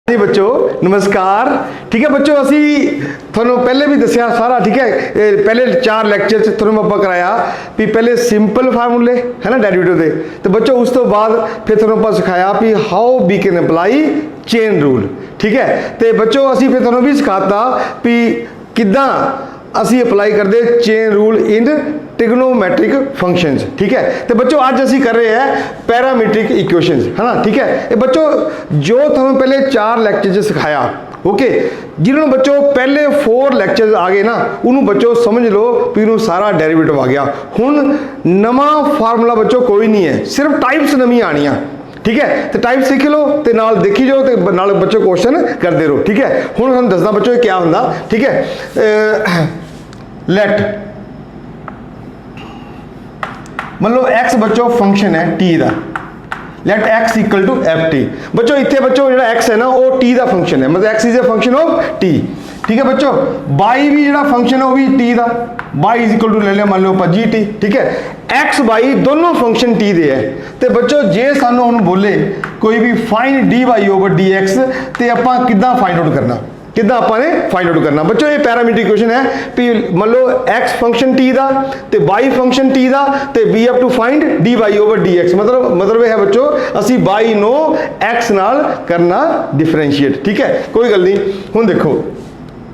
जी बच्चों नमस्कार। ठीक है बच्चों, असी थोनों पहले भी दसिया सारा। ठीक है, पहले 4 लैक्चर च थोनों आप कराया भी पहले सिंपल फार्मूले है ना डेरिवेटिव के, तो बच्चों उस तो बाद फिर थोनों आप सिखाया भी how we can apply chain rule. ठीक है, तो बच्चों असी फिर थोनों भी सिखाता भी किदा असी अप्लाई करते chain rule in trigonometric functions. ठीक है, तो बच्चों आज असी कर रहे हैं पैरामीट्रिक इक्वेशंस है ना। ठीक है, ये बच्चों जो थोनों पहले 4 लैक्चर सिखाया, ओके, जिन्होंने बच्चों पहले 4 लैक्चर आ गए ना, उन्होंने बच्चों समझ लो भी उन्होंने सारा डेरिवेटिव आ गया। हुण नवा फार्मूला बच्चों कोई नहीं है, सिर्फ टाइप्स नवी आनियां। ठीक है, तो टाइप सीख लो तो नाल देखी जाओ तो नाल बच्चों क्वेश्चन करते रहो। ठीक है, हुण हम दसदा बच्चों क्या होंदा। ठीक है, लेट मान लो एक्स बच्चों फंक्शन है टी का, let x equal to F T. बच्चों इतने बच्चों जो एक्स है ना वो टी का फंक्शन है, मतलब x is a function of T. ठीक है बच्चों, बाई भी जो फंक्शन है वो भी टी का, बाई इज इक्वल टू ले लिया मान लो जी टी। ठीक है, एक्स बाई दोनों फंक्शन टी दे है। तो बच्चों जे सानू हुण बोले कोई भी find D Y over D X, तो आपां किद्दां फाइंड आउट करना, किद्दां आपां ने फाइंड आउट करना। बच्चों ये पैरामीट्रिक इक्वेशन है भी मान लो एक्स फंक्शन टी का तो बाई फंक्शन टी का, तो we have to find D Y over D X. मतलब है बच्चों असी बाई नो एक्स नाल करना डिफरेंशिएट। ठीक है, कोई गल नहीं। हुण देखो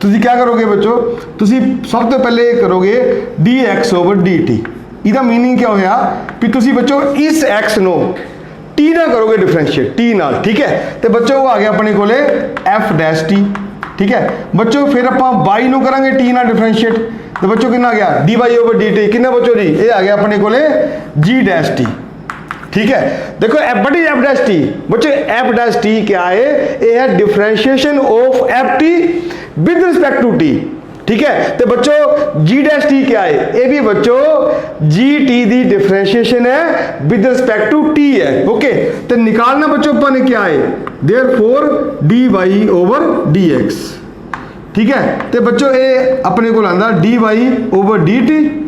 तुसी क्या करोगे बच्चों, तुसी सब तो पहले करोगे D x over D T. इसका मीनिंग क्या होया कि तुसी बच्चों इस एक्स नो टी ना करोगे डिफरेंशिएट टी नाल। ठीक है, तो बच्चों वो आ गया अपने कोले एफ डैश टी। ठीक है बच्चों, फिर आप बाई नो करांगे टी ना डिफरेंशिएट, तो बच्चों कितना आ गया D Y over D t. कितना बच्चों जी ये आ गया अपने कोले जी डैश टी। ठीक है, देखो बट एफ डैश टी बच्चों, एफ डैश टी क्या है, ये है differentiation of F T with respect to T. ठीक है, तो बच्चों जी डैश टी क्या है, ये भी बच्चों जी टी दी डिफरेंशिएशन है विद रिस्पेक्ट टू टी है। ओके, तो निकालना बच्चों अपन ने क्या है, therefore D Y over D X. ठीक है, तो बच्चों ये अपने को आंदा D Y over D T.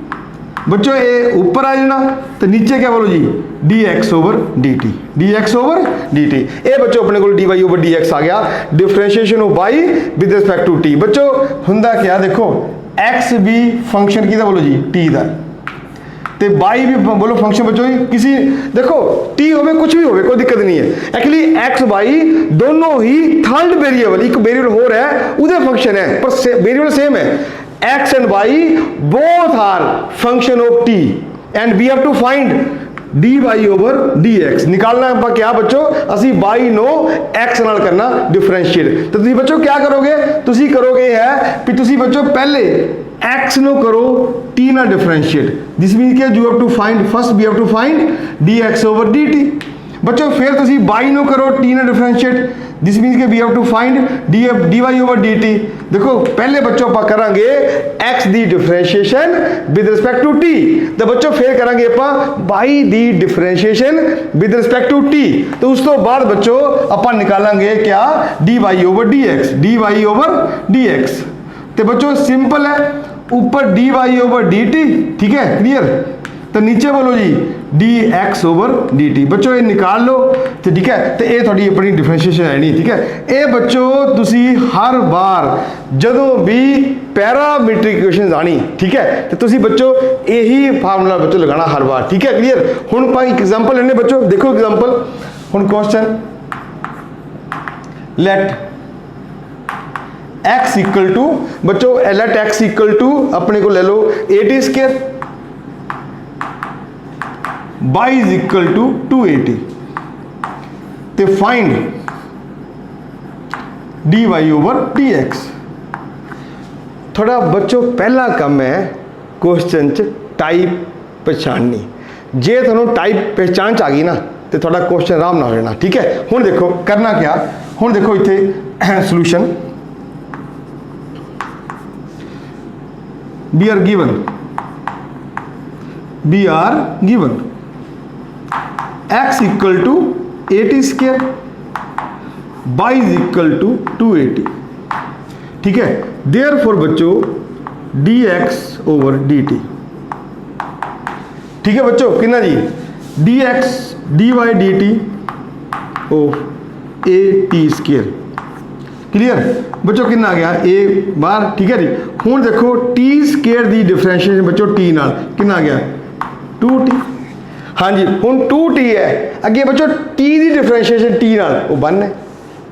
बच्चों ये ऊपर आ जाना तो नीचे क्या बोलो जी D x over D T, D x over D T. ये बच्चों अपने को D Y over D x आ गया, differentiation of Y with respect to T. बच्चों हुंदा क्या देखो एक्स भी फंक्शन की बोलो जी टी का, तो बाई भी बोलो फंक्शन बच्चों किसी देखो टी होवे कुछ भी होवे कोई दिक्कत नहीं है। एक्चुअली एक्स बाई दोनों ही थर्ड वेरिएबल, एक वेरिएबल हो रहा है उधर फंक्शन है पर वेरिएबल सेम है। x and y both are function of t and we have to find dy over dx। निकालना है क्या बच्चों, असी बाई नो x नाल करना डिफरेंशिएट। तो तुसी बच्चों क्या करोगे, तुसी करोगे है कि तुसी बच्चों पहले x नो करो t ना डिफरेंशिएट, दिस मीन के you have to find first we have to find dx over dt। बच्चों फिर तुसी बाई नो करो t ना डिफरेंशिएट, दिस मीन्स के we have to find D Y over D T. देखो पहले बच्चों आप करांगे एक्स दी differentiation with respect to T, तो बच्चों फिर करांगे आप बाई दी differentiation with respect to T. तो उस तो बाद बच्चों अपन निकालेंगे क्या D Y over D X, D Y over D X. तो बच्चों सिंपल है, ऊपर D Y over D T. ठीक है क्लियर, तो नीचे बोलो जी D x over D T. बच्चों ये निकाल लो तो ठीक है, तो ये थोड़ी अपनी डिफरेंशिएशन है नहीं। ठीक है, ये बच्चों तुसी हर बार जदों भी पैरामीट्रिक इक्वेशन आनी, ठीक है, तो तुसी बच्चों यही फार्मूला बच्चों लगाना हर बार। ठीक है क्लियर। हुण पाई एग्जांपल लेने बच्चों, देखो एग्जांपल हुण question let x equal to बच्चों लेट एक्स इक्वल टू अपने को ले लो a t square y is equal to 280, तो फाइंड dy over dx। थोड़ा बच्चों पहला कम है क्वेश्चन च टाइप पहचाननी, जे थोड़ा टाइप पहचान च आ गई ना तो थोड़ा क्वेश्चन आराम ना हो जाना। ठीक है, हुण देखो करना क्या, हुण देखो इत्थे solution we are given x equal to 80 square, y is equal to 280। ठीक है, देयरफॉर बच्चों dx ओवर dt। ठीक है बच्चों कितना जी dx dy dt of A t square clear बच्चों कितना आ गया ए बाहर ठीक है जी। हुण देखो टी स्केयर की डिफरेंशिएशन बच्चों टी नाल कितना आ गया 2t। हाँ जी हुण 2t है अगे बच्चों टी की डिफरेंशिएशन टी नाल वो 1 है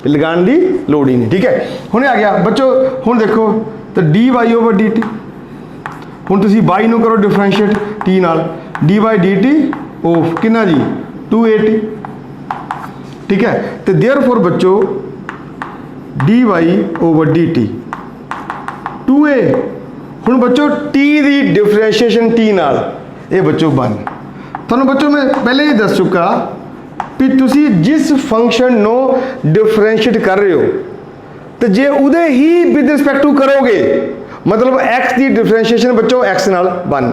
लगाने की लोड़ ही नहीं ठीक है। हुणे आ गया बच्चों हुण देखो तो D Y over D T हुण तुसीं बाई नूं करो डिफरेंशिएट टी नाल D Y D T of कितना जी 2at ठीक है। तो देयरफॉर बच्चों D Y over D T 2a हुण बच्चों टी की डिफरेंशिएशन टी नाल ये बच्चों 1 तुहानूं बच्चों मैं पहले ही दस चुका भी तुसी जिस फंक्शन नो डिफरेंशिएट कर रहे हो तो जे उदे ही विद रिस्पेक्ट टू करोगे मतलब x की डिफरेंशिएशन बच्चों x नाल 1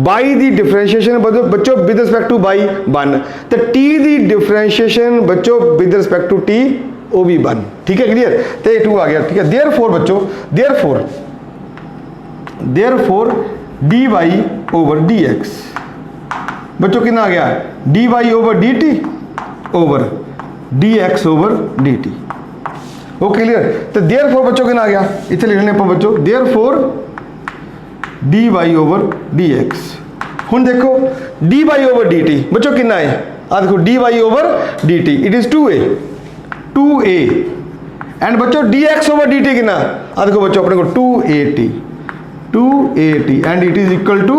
y की डिफरेंशिएशन बच्चों विद रिस्पेक्ट टू y 1 तो t की डिफरेंशिएशन बच्चों विद रिस्पेक्ट टू t वो भी 1 ठीक है क्लियर। तो ये 2 आ गया ठीक है। देयरफॉर बच्चों therefore D Y over D x बच्चों कितना आ गया D Y over D T over D x over D t वो क्लियर। तो देयरफॉर बच्चों कितना आ गया इतने लिख लेने बच्चों therefore D Y over D x हुण देखो d Y over D T बच्चों कितना है आ देखो d Y over D t it is 2a and बच्चों d x over D t कितना आ देखो बच्चों अपने को 2at and it is equal to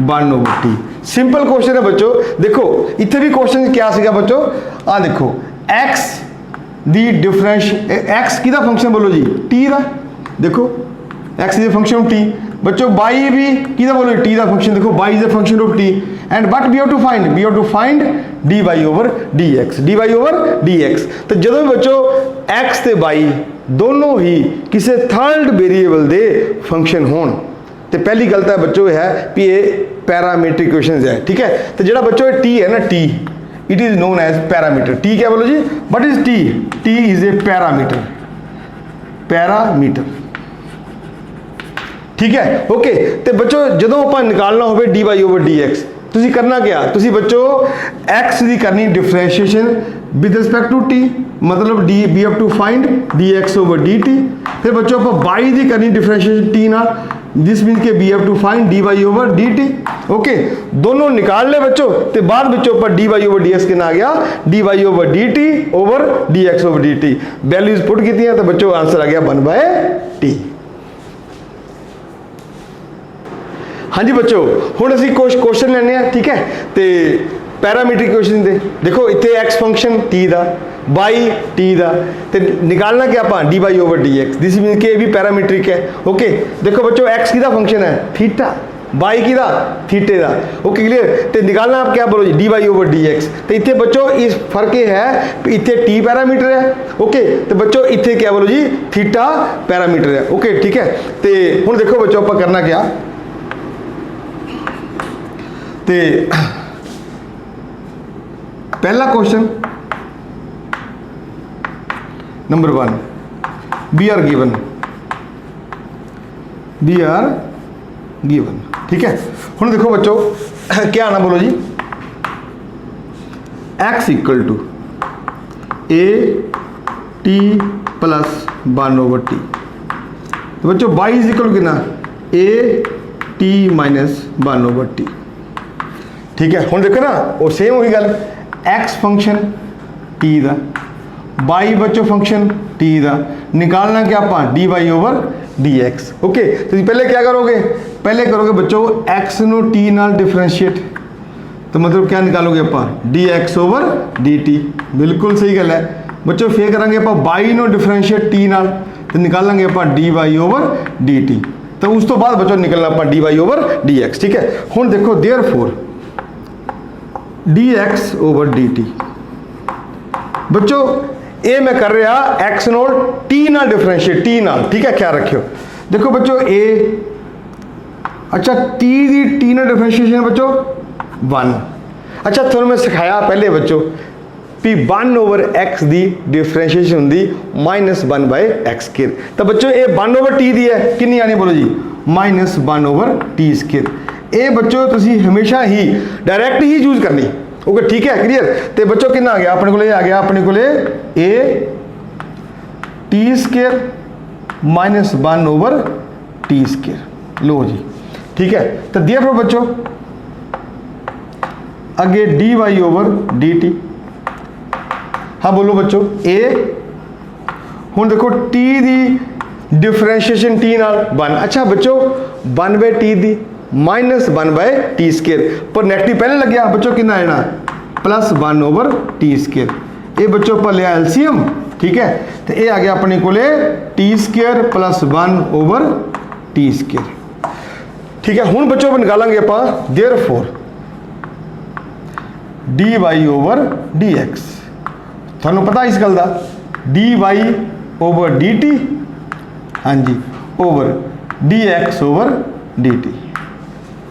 1 over T. Simple question है बच्चों देखो इतने भी क्वेश्चन क्या सीगा बच्चों आ देखो x दी डिफरेंस x किदा फंक्शन बोलो जी t दा देखो x is a function of t बच्चों y भी किदा बोलो t दा फंक्शन देखो y is a function of t and what we have to find dy over dx over dx। तो जदों भी बच्चों x ते y दोनों ही किसी थर्ड वेरीएबल दे फंक्शन होन तो पहली गलत है बच्चों है कि ये पैरामीट्रिक इक्वेशंस है ठीक है। तो जो बच्चों t है ना t it is known as parameter t क्या बोलो जी what is t is a parameter ठीक है ओके। तो बच्चों जो आप निकालना हो d Y over D x तुसी करना क्या तुसी बच्चों x की करनी differentiation with respect to t मतलब डी we have to find d x over D t फिर बच्चों आप y की करनी डिफरेंशिएशन t नाल दिस मीन के we have to find D Y over D T okay. दोनों निकाल ले बच्चों तो बाद बच्चों पर D Y over D x कितना आ गया D Y over D T over D x over D T values put की तो बच्चों आंसर आ गया 1/t। हाँ जी बच्चों हुण असीं क्वेश्चन लैने आ ठीक है। तो पैरामीट्रिक क्वेश्चन दे देखो इतने एक्स फंक्शन टी दा वाई टी दा ते निकालना क्या आप D Y over D X this mean के भी पैरामीट्रिक है ओके। देखो बच्चों एक्स की फंक्शन है थीटा वाई की थीटे दा ओके क्लियर। तो निकालना आप क्या बोलो जी D Y over D X तो इतने बच्चों इस फर्क ये है इतने टी पैरामीटर है ओके। तो बच्चों इतने क्या बोलो जी थीटा पैरामीटर है ओके ठीक है। तो हुण देखो बच्चों आप करना क्या तो पहला question number 1 we are given ठीक है। हुण देखो बच्चों क्या आना बोलो जी x equal to a t plus 1 over T तो बच्चों y इज इक्वल टू कितना a t minus 1 over T ठीक है। हुण देखो ना वो सेम वही गल x फंक्शन t दा y बच्चों फंक्शन t दा निकालना क्या आप D Y over D X okay. तो पहले क्या करोगे पहले करोगे बच्चों x नो t नाल डिफरेंशिएट तो मतलब क्या निकालोगे आप D x over D T बिल्कुल सही गल है बच्चों। फिर करेंगे आप y नो डिफरेंशिएट t नाल तो निकालेंगे आप D Y over D T तो उस तो बाद बच्चों निकलना आप D Y over D X ठीक है। हुण देखो therefore D x over D T बच्चों ये मैं कर रहा एक्स नोट टी नाल डिफरेंशिएट टी नाल ठीक है ख्याल रखियो। देखो बच्चों ए अच्छा टी नाल डिफरेंशिएशन बच्चों 1 अच्छा थोड़ा मैं सिखाया पहले बच्चों भी 1 ओवर एक्स की डिफरेंशिएशन होंगी -1/x स्क्वायर तो बच्चों ये 1 ओवर टी दी है कितनी आनी बोलो जी -1 ओवर टी स्क्वायर ये बच्चों तुसी हमेशा ही डायरैक्ट ही यूज करनी ओके ठीक है क्लियर। तो बच्चों कितना आ गया अपने को आ गया अपने को a t square minus 1 over T square. लो जी, ठीक है। तो देयरफॉर बच्चों अगे d Y over D t. हाँ बोलो बच्चों ए। हुण देखो टी दी डिफरेंशिएशन टी नाल 1। अच्छा बच्चों 1 बाय टी दी माइनस 1 बाय टी स्केयर, पर नेगेटिव पहले लग गया बच्चों कितना आना प्लस 1 ओवर टी स्केयर। ये बच्चों पर लिया एलसीएम, ठीक है। तो ये आ गया अपने को t square plus 1 over T square, ठीक है। हुण बच्चों निकालेंगे आप therefore D Y over D x. थानू पता इस गल का d Y over D t, हाँ जी, over D x over D T,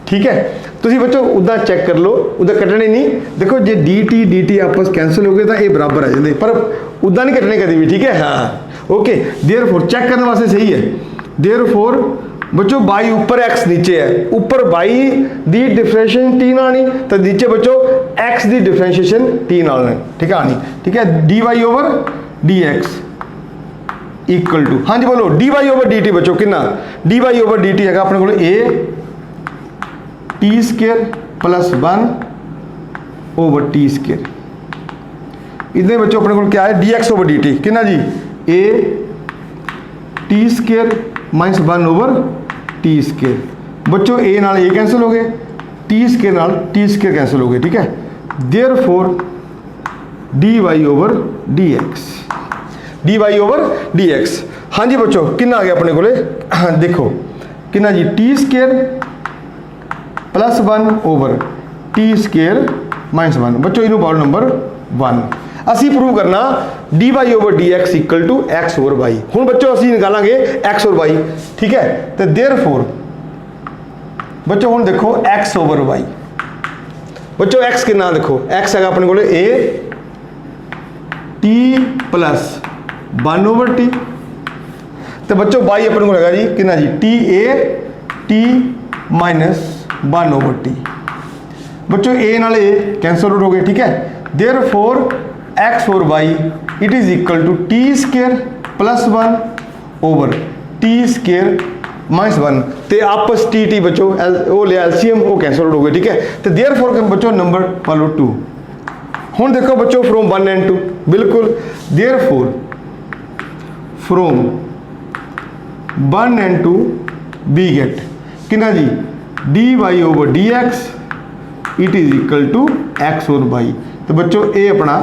ठीक है। तुम बच्चों उदा चेक कर लो, उदा कटने नहीं। देखो जो डी टी आपस कैंसिल हो गए तो ये बराबर आ जाते, पर उदा नहीं कटने कभी भी, ठीक है। हाँ ओके। देयरफॉर चेक करने वास्ते सही है। देयरफॉर बच्चों बाई ऊपर एक्स नीचे है, ऊपर बाई दी डिफरेंशिएशन टी आनी तो नीचे बच्चों एक्स दी डिफरेंशिएशन टी आनी, ठीक है, आनी, ठीक है। D Y over D x equal to, हाँ जी बोलो d Y over D T. बच्चों कितना d Y over D t है अपने को a t square plus 1 over T square. इतने बच्चों अपने को क्या है d x over D t कितना जी a t square minus 1 over T square. बच्चों ए नाल ए कैंसिल हो गए, टी स्केयर नाल टी स्केयर कैंसिल हो गए, ठीक है। Therefore D Y over D X, D Y over D x. हाँ जी बच्चों कितना आ गया अपने को हाँ देखो कितना जी T square plus 1 over T square minus 1। बच्चों इनू पावर नंबर 1 असी प्रूव करना D Y over D x equal to X over Y. हुण बच्चों असी निकालांगे एक्स और वाई, ठीक है। तो देयरफॉर बच्चों हुण देखो एक्स ओवर वाई। बच्चों एक्स कितना देखो एक्स है अपने को a T plus 1 over T. तो बच्चों वाई अपने को लगा जी कितना जी T A T minus 1 over T. बच्चों ए नाल ए कैंसल आउट हो गए, ठीक है। देयरफॉर एक्स और Y it is equal to T square plus 1 over T square minus 1। तो आपस टी टी बच्चों वो लिया एलसीएम वो कैंसल आउट हो गए, ठीक है। तो देयरफॉर बच्चों नंबर पालो 2। हुण देखो बच्चों फ्रॉम 1 एंड 2 बिल्कुल। Therefore from 1 and 2 we get कितना जी D Y over D x it is equal to x और वाई। तो बच्चों ये अपना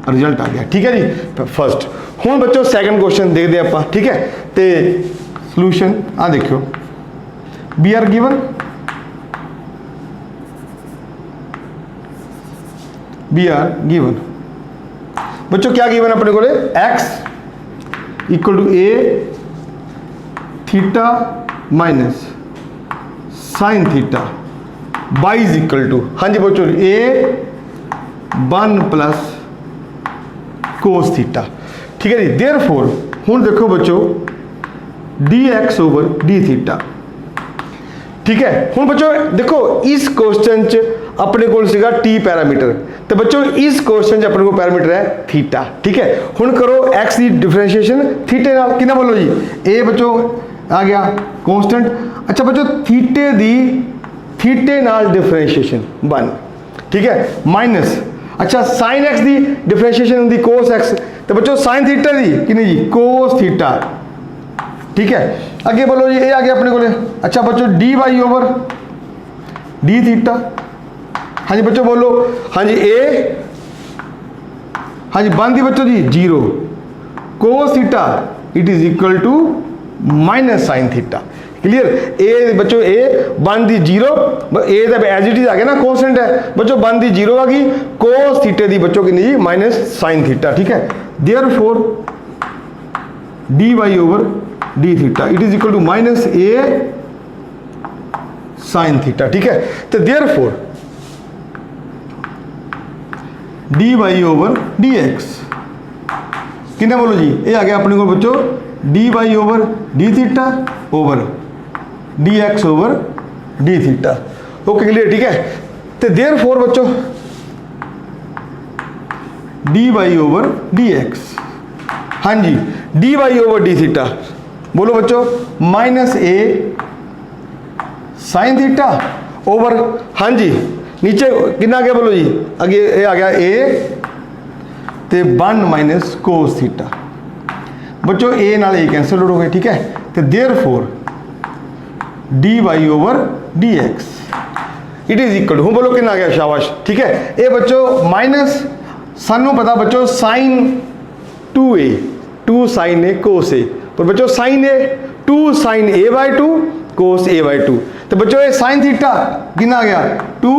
रिजल्ट आ गया, ठीक है जी फर्स्ट। हुण बच्चों सैकेंड क्वेश्चन देखते हैं आप, ठीक है। तो सॉल्यूशन आ देखियो वी आर गिवन बच्चों क्या गिवन अपने को X equal to A theta minus sine theta Y is equal to, हाँ जी बच्चों ए 1 प्लस कोस थीटा, ठीक है जी। देयरफॉर हुण देखो बच्चों d x over D theta, ठीक है। हुण बच्चों देखो इस क्वेश्चन च अपने को सीगा टी पैरामीटर, तो बच्चों इस क्वेश्चन च अपने को पैरामीटर है थीटा, ठीक है। हुण करो एक्स की डिफरेंशिएशन थीटे नाल कितना बोलो जी ए बच्चों आ गया कांस्टेंट। अच्छा बच्चों थीटे नाल डिफरेंशिएशन 1, ठीक है, माइनस अच्छा साइन एक्स की डिफरेंशिएशन होंगी कोस एक्स। तो बच्चों साइन थीटा दी कितनी जी कोस थीटा, ठीक है। आगे बोलो जी ये आ गया अपने को। अच्छा बच्चों D Y over D theta, हाँ जी बच्चों बोलो हाँ जी ए, हाँ जी 1 दी बच्चों जी 0 cos theta it is equal to minus sine theta. Clear. ए बच्चों ए 1 दी 0 ए दा एज इट इज आ गया ना कांस्टेंट है बच्चों 1 दी 0 आ गई कोस थीटे दी बच्चों कितनी जी माइनस साइन थीटा, ठीक है। Therefore D Y over D theta it is equal to minus a sine theta, ठीक है। तो therefore D Y over D x कितना बोलो जी ये आ गया अपने को बच्चों D Y over D theta over D x over D theta. Okay clear, ठीक है। तो देयरफॉर बच्चों D Y over D x, हाँ जी D Y over D theta, बोलो बच्चों minus a sine theta over, हाँ जी नीचे कितना आ गया बोलो जी, अगे ये आ गया ए ते 1 माइनस कोस थीटा। बच्चों ए नाल ए कैंसल हो गए, ठीक है, तो therefore D Y over D x it is equal to, हूँ बोलो कितना आ गया, शाबाश, ठीक है। ये बच्चों माइनस सानू पता बच्चों साइन 2a 2 साइन ए कोस ए, पर बच्चों साइन ए 2 साइन ए बाय 2 कोस ए बाय 2, तो बच्चों ये साइन थीटा कितना आ गया 2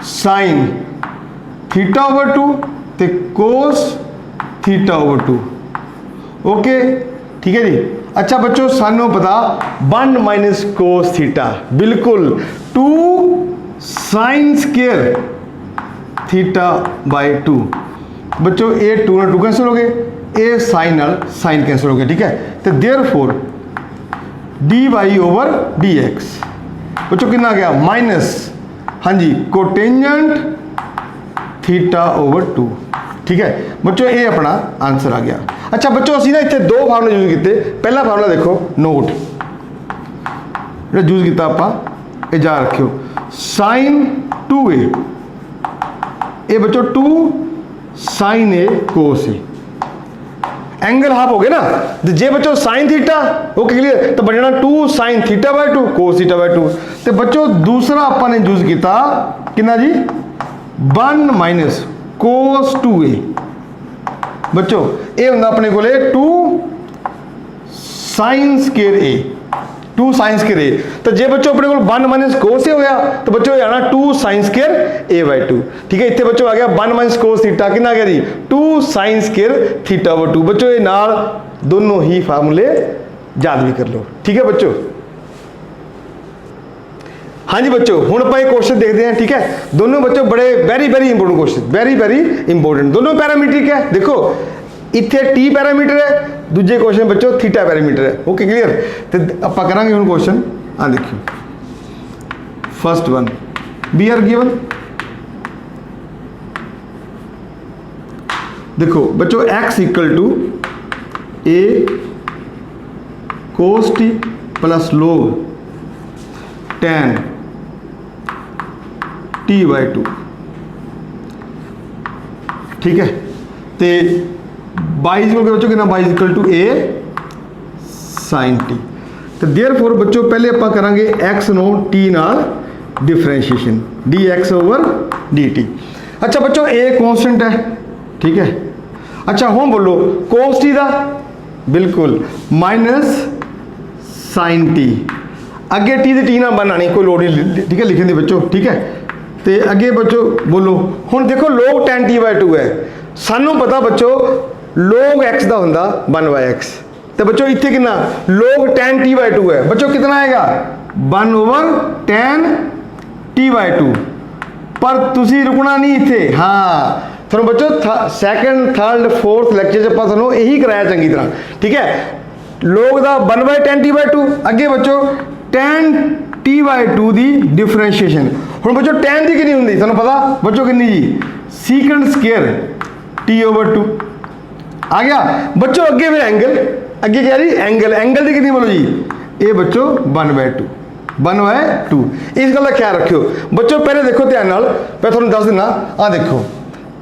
साइन थीटा ओवर 2 ते कोस थीटा ओवर 2, ओके ठीक है जी। अच्छा बच्चों सानू पता 1 माइनस कोस थीटा, बिल्कुल 2 साइन स्केयर थीटा बाय 2, बच्चों ए 2 ना 2 कैंसिल हो गए, ए साइन नाल साइन कैंसिल हो गया, ठीक है, तो therefore D Y over D x बच्चों कितना आ गया माइनस, हाँ जी कोटेंजेंट थीटा ओवर 2, ठीक है बच्चों ये अपना आंसर आ गया। अच्छा बच्चों असी ना इतने दो फार्मूले यूज किए, पहला फार्मूला देखो नोट जो यूज किया आप ये जा रखियो साइन 2a, ये बच्चों 2 साइन ए कोस ए, एंगल हाफ हो गया ना, तो जे बच्चों साइन थीटा ओके क्लियर, तो बन जाना 2 sine theta by 2 cos theta by 2, तो बच्चों दूसरा आपने यूज किया कितना जी 1 माइनस कोस 2a, बच्चों ये होंगे अपने को 2 साइन स्केयर ए 2 साइन स्केयर ए, तो जे बच्चों अपने को 1 माइनस कोस ए होया, तो बच्चों ये आना 2 साइन स्केयर ए बाय 2, ठीक है, इतने बच्चों आ गया 1 माइनस कोस थीटा कितना आ गया जी 2 साइन स्केयर थीटा ओवर 2, बच्चों ये नाल दोनों ही फार्मूले याद भी कर लो, ठीक है बच्चों। हाँ जी बच्चों हुण आपां ये क्वेश्चन देखते हैं, ठीक है, दोनों बच्चों बड़े very very important question, very very important, दोनों पैरामीट्रिक है, देखो इतने टी पैरामीटर है, दूजे क्वेश्चन बच्चों थीटा पैरामीटर है, ओके क्लियर, तो आप करांगे हुण क्वेश्चन आ देखियो first one we are given, देखो बच्चों x equal to a cos t plus लोग tan टी बाय 2, ठीक है, तो बाई इक्वल बच्चों कितना y equal to a sine t, तो देयरफॉर बच्चों पहले आप करांगे x नो टी नाल differentiation D x over D T. अच्छा बच्चों ए कॉन्स्टेंट है, ठीक है, अच्छा हम बोलो कोस टी का बिल्कुल माइनस साइन टी, अगे टी टी ना बनानी कोई लोड़ नहीं, ठीक है लिखने दी बच्चों, ठीक है, तो अगे बच्चों बोलो हुण देखो लोग tan टी बाय 2 है, सानू पता बच्चों लोग x का होंदा 1 बाय x, तो बच्चों इतने कितना लोग tan टी बाय 2 है, बच्चों कितना आएगा 1 ओवर tan टी बाय 2, पर तुसी रुकना नहीं इतने, हाँ थोड़ा बच्चों सैकेंड थर्ड फोर्थ लेक्चर च थोड़ा यही कराया चंगी तरह, ठीक है, लोग का 1 बाय tan टी बाय 2, अगे बच्चों tan टी बाय 2 की डिफरेंशिएशन, हम बच्चों tan की कितनी होंगी तुहानू पता बच्चों कितनी जी सीकेंड स्केयर टी ओवर 2 आ गया बच्चों, अगे फिर एंगल, अगे क्या जी एंगल, एंगल की कितनी बोलो जी ये बच्चों 1 बाय 2 1 बाय 2, इस गल का ख्याल रखियो बच्चों। पहले देखो ध्यान नाल मैं तुहानू दस दिना, आ देखो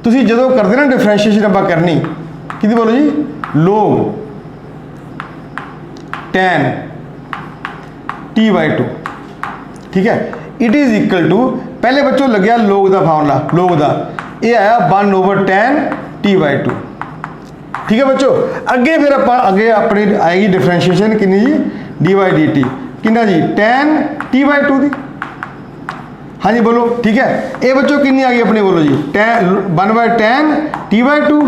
तुसी जदों करदे ना डिफरेंशिएशन आपां करनी कितनी बोलो जी लोग tan टी बाय 2, ठीक है, इट इज इक्वल टू पहले बच्चों लग्या लोग का फार्मूला, लोग का ये आया 1 ओवर tan टी बाय 2, ठीक है बच्चों, अगे फिर आप अगे अपनी आएगी डिफरेंशिएशन कितनी G D by D t कितना जी tan टी बाय 2 की, हाँ जी बोलो, ठीक है, ये बच्चों कितनी आ गई अपनी बोलो जी 1 बाय tan टी बाय 2,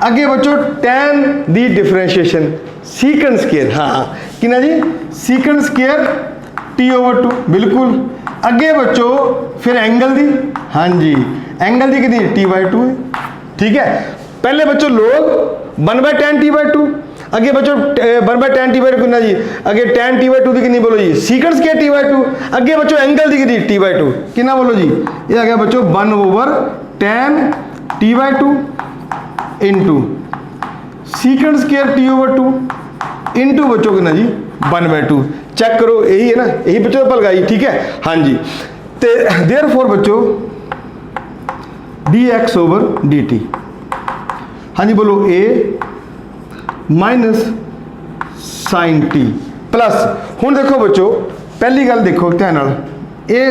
अगे बच्चों tan दी डिफरेंशिएशन सीकेंड स्केयर, हाँ कितना जी सीकेंड स्केयर टी ओवर 2, बिल्कुल, अगे बच्चों फिर एंगल दी, हाँ जी एंगल दी कितनी टी बाय 2, ठीक है, पहले बच्चों लोग 1 बाय tan टी बाय 2, अगे बच्चों 1 बाय tan टी बाय 2 कितना जी, अगे tan टी बाय 2 की कितनी बोलो जी सीकेंड स्केयर टी बाय 2, अगे बच्चों एंगल दी कितनी टी बाय 2 कितना बोलो जी, ये आ गया बच्चों 1 over tan t by 2 into secant square t over 2 into बच्चों कितना जी 1/2। चेक करो यही है ना, यही बच्चों पर लगाई, ठीक है। हाँ जी, तो देयरफॉर बच्चों dx ओवर dt, हाँ जी बोलो a minus sine t plus, हुण देखो बच्चों पहली गल देखो ध्यान नाल, ये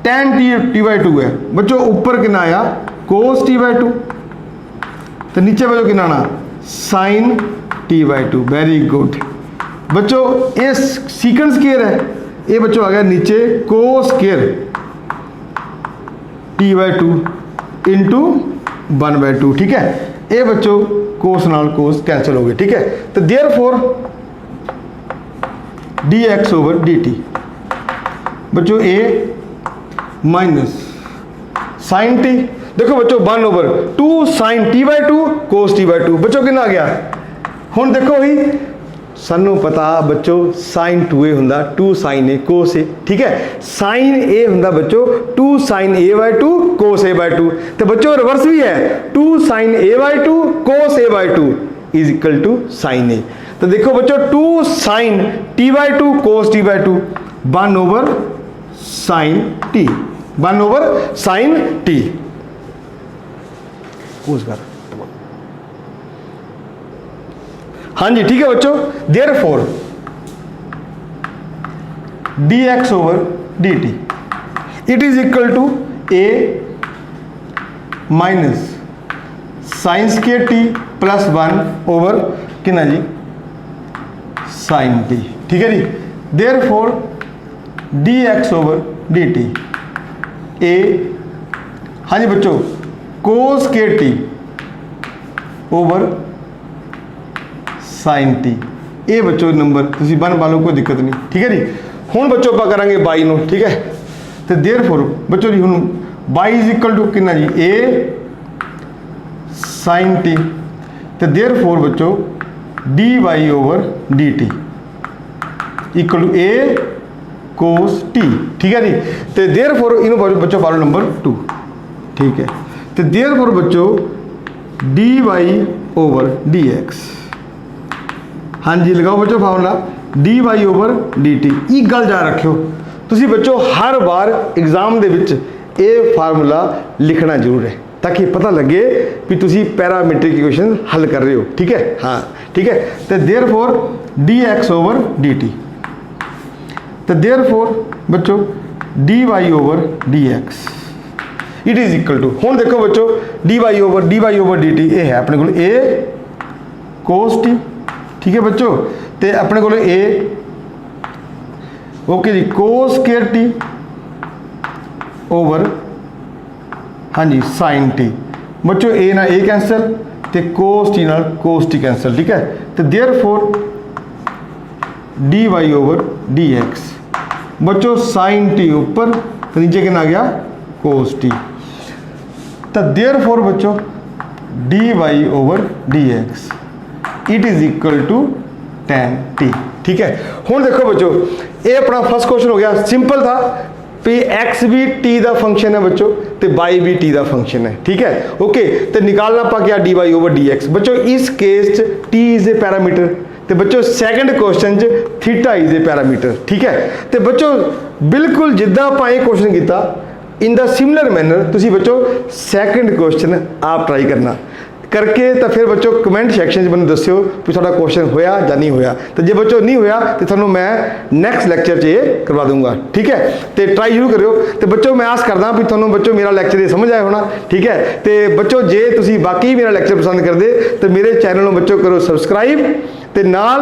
tan t/2 है बच्चों, ऊपर कितना आया cos t/2, तो नीचे बच्चों कितना आना sin t/2। वेरी गुड बच्चों, ये सीकेंड स्केयर है, ये बच्चों आ गया नीचे cos स्केयर t/2 इंटू 1/2, ठीक है। ये बच्चों कोस नाल कोस कैंसिल हो गए, ठीक है। तो देयरफॉर dx ओवर dt बच्चों a माइनस साइन टी, देखो बच्चों 1/2 साइन t/2 कोस t/2 बच्चों कितना आ गया। हुण देखो ही सानू पता बच्चों साइन 2a हुंदा 2 साइन a कोस a, ठीक है। साइन a हुंदा बच्चों 2 साइन a/2 कोस a/2, तो बच्चों रिवर्स भी है 2 sine a/2 cos a/2 is equal to sine a। तो देखो बच्चों 2 sine t/2 cos t/2 1 over sine t, 1 over sine t cos कर। हाँ जी ठीक है बच्चों, therefore dx over dt it is equal to a minus sine square t plus 1 over कितना जी साइन टी, ठीक है जी। Therefore dx over dt a, हाँ जी बच्चों cos square t over sign T, ये बच्चों नंबर तुम बन पा लो, कोई दिक्कत नहीं, ठीक है जी। हुण बच्चों आप करांगे बाई नूं, ठीक है। तो देयरफॉर बच्चों जी हुण बाई इज इक्वल टू कितना जी a साइन टी, तो देयरफॉर बच्चों dy over dt equal to a cos t, ठीक है जी। तो देयरफॉर इन्हों बच्चों पा लो नंबर 2, ठीक है। तो देयरफॉर बच्चों dy ओवर dx, हाँ जी लगाओ बच्चों फार्मूला dy ओवर dt। एक गल जा रखियो तुसी बच्चों हर बार एग्जाम दे विच ये फार्मूला लिखना जरूर है, ताकि पता लगे कि तुसी पैरामीट्रिक इक्वेशन हल कर रहे हो, ठीक है। हाँ ठीक है। तो देयरफॉर dx ओवर dt, तो देयरफॉर बच्चों dy over dx it is equal to, हुण देखो बच्चों dy ओवर dt ये है अपने को a कोस t, ठीक है बच्चों। तो अपने को a ओके जी कोस स्केयर टी ओवर हाँ जी साइन टी, बच्चों a ना a कैंसल, तो कोस टी नाल कोस टी कैंसल, ठीक है। तो देयरफॉर dy ओवर dx बच्चों साइन टी ऊपर, तो नीचे कितना आ गया कोस टी, तो देयरफॉर बच्चों dy over dx it is equal to tan t, ठीक है। हुण देखो बच्चों ये अपना फर्स्ट क्वेश्चन हो गया, सिंपल था भी x भी t का फंक्शन है बच्चों, तो y भी t का फंक्शन है, ठीक है। ओके, तो निकालना पा क्या dy ओवर dx बच्चों, इस case t is a parameter, तो बच्चों second question theta is a parameter, ठीक है। तो बच्चों बिल्कुल जिद्दां आपां ये क्वेश्चन किया इन द सिमिलर मैनर तुसी बच्चों सैकेंड क्वेश्चन आप ट्राई करना करके, तो फिर बच्चों कमेंट सैक्शन मैं दस्यो भी थोड़ा क्वेश्चन होया या नहीं होया। तो जो बच्चों नहीं होया तो थोड़ा मैं नैक्सट लैक्चर च ये करवा दूंगा, ठीक है। तो ट्राई जरूर करो। तो बच्चों मैं आस करदा भी थोड़ा बच्चों मेरा लैक्चर ये समझ आया होना, ठीक है। तो बच्चों जे तुसी बाकी मेरा लैक्चर पसंद करते तो मेरे चैनल में बच्चों करो सबसक्राइब, तो नाल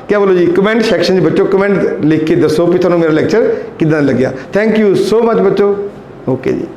क्या बोलो जी कमेंट सैक्शन बच्चों कमेंट लिख के दसो भी थोड़ा मेरा लैक्चर किदां लग्या। थैंक यू सो मच बच्चों, ओके जी।